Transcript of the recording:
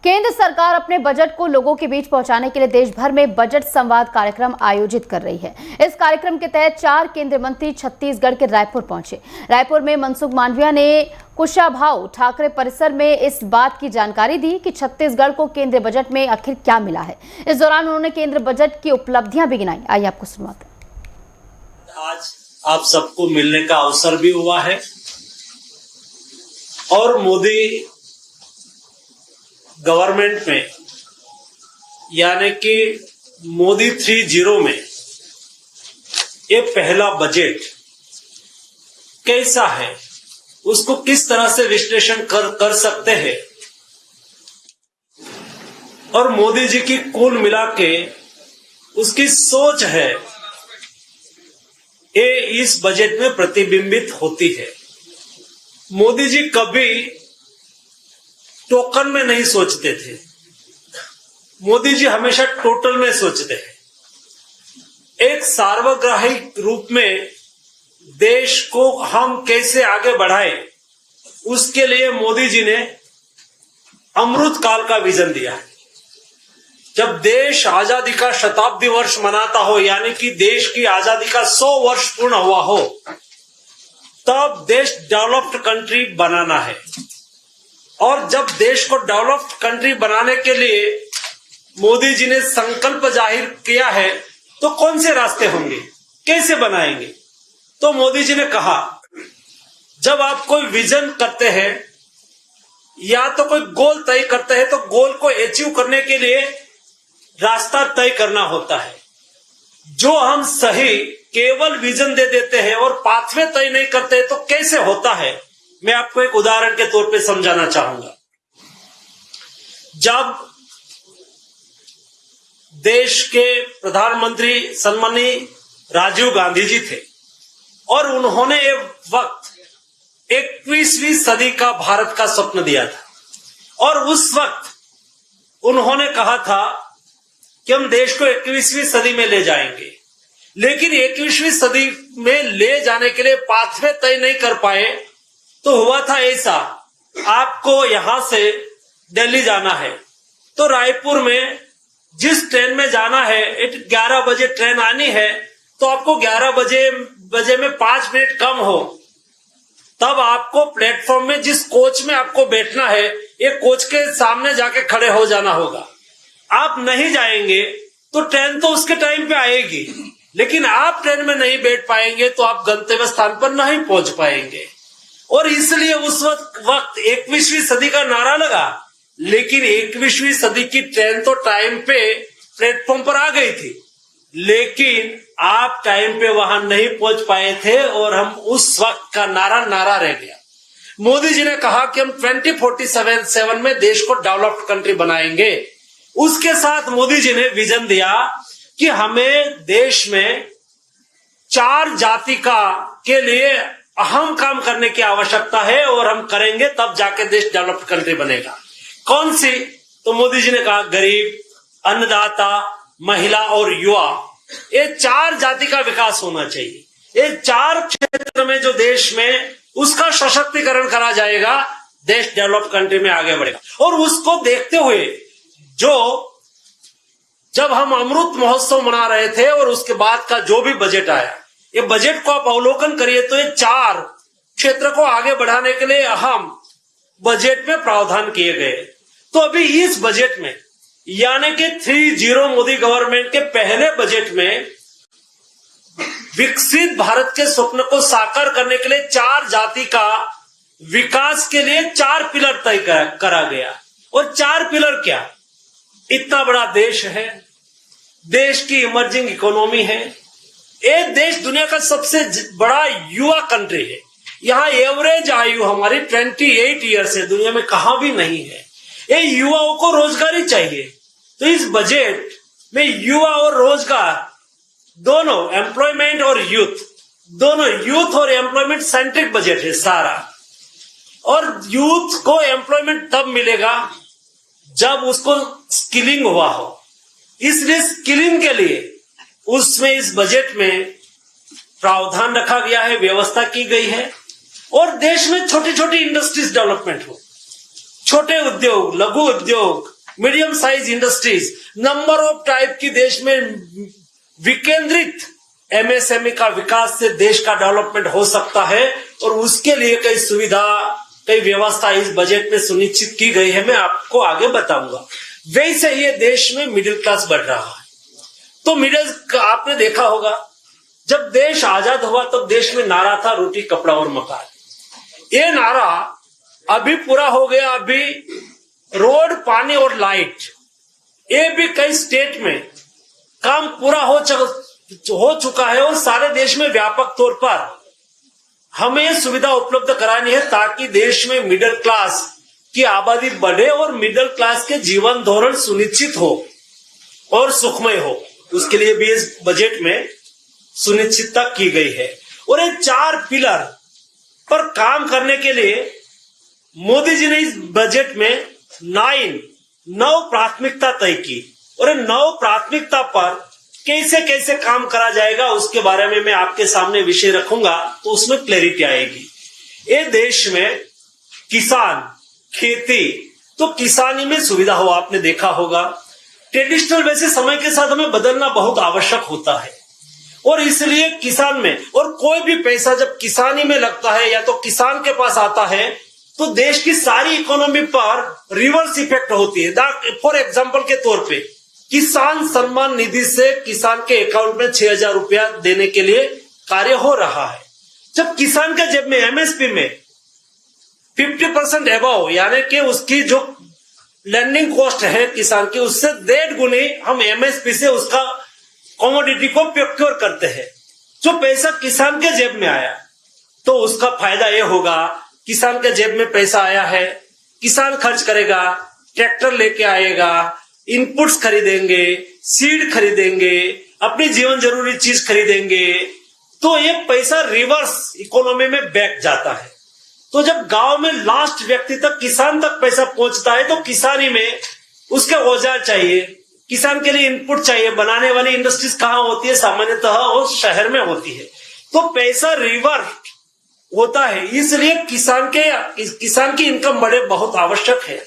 केंद्र सरकार अपने बजट को लोगों के बीच पहुंचाने के लिए देश भर में बजट संवाद कार्यक्रम आयोजित कर रही है। इस कार्यक्रम के तहत 4 केंद्रीय मंत्री छत्तीसगढ़ के रायपुर पहुंचे। रायपुर में मनसुख मांडविया ने कुशाभाऊ ठाकरे परिसर में इस बात की जानकारी दी कि छत्तीसगढ़ को केंद्रीय बजट में आखिर क्या मिला है। इस दौरान उन्होंने केंद्र बजट की उपलब्धियां भी गिनाई। आइए आपको सुनवाते हैं। आज आप सबको मिलने का अवसर भी हुआ है और मोदी गवर्नमेंट में यानी कि मोदी 3.0 में ये पहला बजट कैसा है, उसको किस तरह से विश्लेषण कर सकते हैं और मोदी जी की कुल मिला के उसकी सोच है, ये इस बजट में प्रतिबिंबित होती है। मोदी जी कभी टोकन में नहीं सोचते थे, मोदी जी हमेशा टोटल में सोचते हैं। एक सार्वग्राहिक रूप में देश को हम कैसे आगे बढ़ाए, उसके लिए मोदी जी ने अमृत काल का विजन दिया है। जब देश आजादी का शताब्दी वर्ष मनाता हो, यानी कि देश की आजादी का 100 वर्ष पूर्ण हुआ हो, तब देश डेवलप्ड कंट्री बनाना है। और जब देश को डेवलप्ड कंट्री बनाने के लिए मोदी जी ने संकल्प जाहिर किया है, तो कौन से रास्ते होंगे, कैसे बनाएंगे? तो मोदी जी ने कहा, जब आप कोई विजन करते हैं या तो कोई गोल तय करते हैं, तो गोल को अचीव करने के लिए रास्ता तय करना होता है। जो हम सही केवल विजन दे देते हैं और पाथवे तय नहीं करते, तो कैसे होता है? मैं आपको एक उदाहरण के तौर पे समझाना चाहूंगा। जब देश के प्रधानमंत्री सम्मानीय राजीव गांधी जी थे और उन्होंने एक वक्त 21वीं सदी का भारत का स्वप्न दिया था और उस वक्त उन्होंने कहा था कि हम देश को 21वीं सदी में ले जाएंगे, लेकिन 21वीं सदी में ले जाने के लिए पाथवे तय नहीं कर पाए। तो हुआ था ऐसा, आपको यहां से दिल्ली जाना है तो रायपुर में जिस ट्रेन में जाना है 11 बजे ट्रेन आनी है, तो आपको 11 बजे में 5 मिनट कम हो, तब आपको प्लेटफॉर्म में जिस कोच में आपको बैठना है, एक कोच के सामने जाके खड़े हो जाना होगा। आप नहीं जाएंगे तो ट्रेन तो उसके टाइम पे आएगी, लेकिन आप ट्रेन में नहीं बैठ पाएंगे तो आप गंतव्य स्थान पर नहीं पहुंच पाएंगे। और इसलिए उस वक्त 21वीं सदी का नारा लगा, लेकिन 21वीं सदी की ट्रेन तो टाइम पे प्लेटफॉर्म पर आ गई थी, लेकिन आप टाइम पे वहां नहीं पहुंच पाए थे और हम उस वक्त का नारा रह गया। मोदी जी ने कहा कि हम 2047 में देश को डेवलप्ड कंट्री बनाएंगे। उसके साथ मोदी जी ने विजन दिया कि हमें देश में 4 जाति के लिए अहम काम करने की आवश्यकता है और हम करेंगे, तब जाके देश डेवलप्ड कंट्री बनेगा। कौन सी? तो मोदी जी ने कहा गरीब, अन्नदाता, महिला और युवा, ये 4 जाति का विकास होना चाहिए। ये 4 क्षेत्र में जो देश में उसका सशक्तिकरण करा जाएगा, देश डेवलप्ड कंट्री में आगे बढ़ेगा। और उसको देखते हुए जब हम अमृत महोत्सव मना रहे थे और उसके बाद का जो भी बजट आया, ये बजट को आप अवलोकन करिए तो ये 4 क्षेत्र को आगे बढ़ाने के लिए अहम बजट में प्रावधान किए गए। तो अभी इस बजट में यानी कि 3.0 मोदी गवर्नमेंट के पहले बजट में विकसित भारत के स्वप्न को साकार करने के लिए 4 जाति का विकास के लिए 4 पिलर तय करा गया। और 4 पिलर क्या? इतना बड़ा देश है, देश की इमर्जिंग इकोनॉमी है, ये देश दुनिया का सबसे बड़ा युवा कंट्री है। यहाँ एवरेज आयु हमारी 28 ईयर्स है, दुनिया में कहां भी नहीं है। ये युवाओं को रोजगारी चाहिए, तो इस बजट में युवा और रोजगार दोनों, एम्प्लॉयमेंट और यूथ और एम्प्लॉयमेंट सेंट्रिक बजट है सारा। और यूथ को एम्प्लॉयमेंट तब मिलेगा जब उसको स्किलिंग हुआ हो, इसलिए स्किलिंग के लिए उसमें इस बजट में प्रावधान रखा गया है, व्यवस्था की गई है। और देश में छोटी छोटी इंडस्ट्रीज डेवलपमेंट हो, छोटे उद्योग, लघु उद्योग, medium size industries, number of type की देश में विकेंद्रित एमएसएमई का विकास से देश का डेवलपमेंट हो सकता है और उसके लिए कई सुविधा, कई व्यवस्था इस बजट में सुनिश्चित की गई है। मैं आपको आगे बताऊंगा। वैसे ये देश में मिडिल क्लास बढ़ रहा है। तो आपने देखा होगा जब देश आजाद हुआ तब देश में नारा था रोटी कपड़ा और मकान। ये नारा अभी पूरा हो गया। अभी रोड, पानी और लाइट, ये भी कई स्टेट में काम पूरा हो चुका है और सारे देश में व्यापक तौर पर हमें सुविधा उपलब्ध करानी है ताकि देश में मिडिल क्लास की आबादी बढ़े और मिडिल क्लास के जीवन धोरण सुनिश्चित हो और सुखमय हो। उसके लिए भी इस बजट में सुनिश्चितता की गई है और ये 4 पिलर पर काम करने के लिए मोदी जी ने इस बजट में 9 प्राथमिकता तय की और 9 प्राथमिकता पर कैसे कैसे काम करा जाएगा उसके बारे में मैं आपके सामने विषय रखूंगा तो उसमें क्लैरिटी आएगी। ये देश में किसान, खेती, तो किसानी में सुविधा हो, आपने देखा होगा ट्रेडिशनल वैसे समय के साथ हमें बदलना बहुत आवश्यक होता है और इसलिए किसान में और कोई भी पैसा जब किसानी में लगता है या तो किसान के पास आता है तो देश की सारी इकोनॉमी पर रिवर्स इफेक्ट होती है। फॉर एग्जांपल के तौर पे किसान सम्मान निधि से किसान के अकाउंट में 6,000 रुपया देने के लिए कार्य हो रहा है। जब किसान के जेब में एमएसपी में 50% एबव यानी कि उसकी जो लैंडिंग कॉस्ट है किसान की उससे 1.5 गुनी हम एमएसपी से उसका कमोडिटी को प्रोक्योर करते हैं। जो पैसा किसान के जेब में आया तो उसका फायदा यह होगा किसान के जेब में पैसा आया है, किसान खर्च करेगा, ट्रैक्टर लेके आएगा, इनपुट्स खरीदेंगे, सीड खरीदेंगे, अपनी जीवन जरूरी चीज खरीदेंगे, तो ये पैसा रिवर्स इकोनॉमी में बैक जाता है। तो जब गांव में लास्ट व्यक्ति तक, किसान तक पैसा पहुंचता है तो किसानी में उसके औजार चाहिए, किसान के लिए इनपुट चाहिए। बनाने वाली इंडस्ट्रीज कहाँ होती है? सामान्यतः वो शहर में होती है। तो पैसा रिवर्स होता है, इसलिए किसान की इनकम बढ़े बहुत आवश्यक है।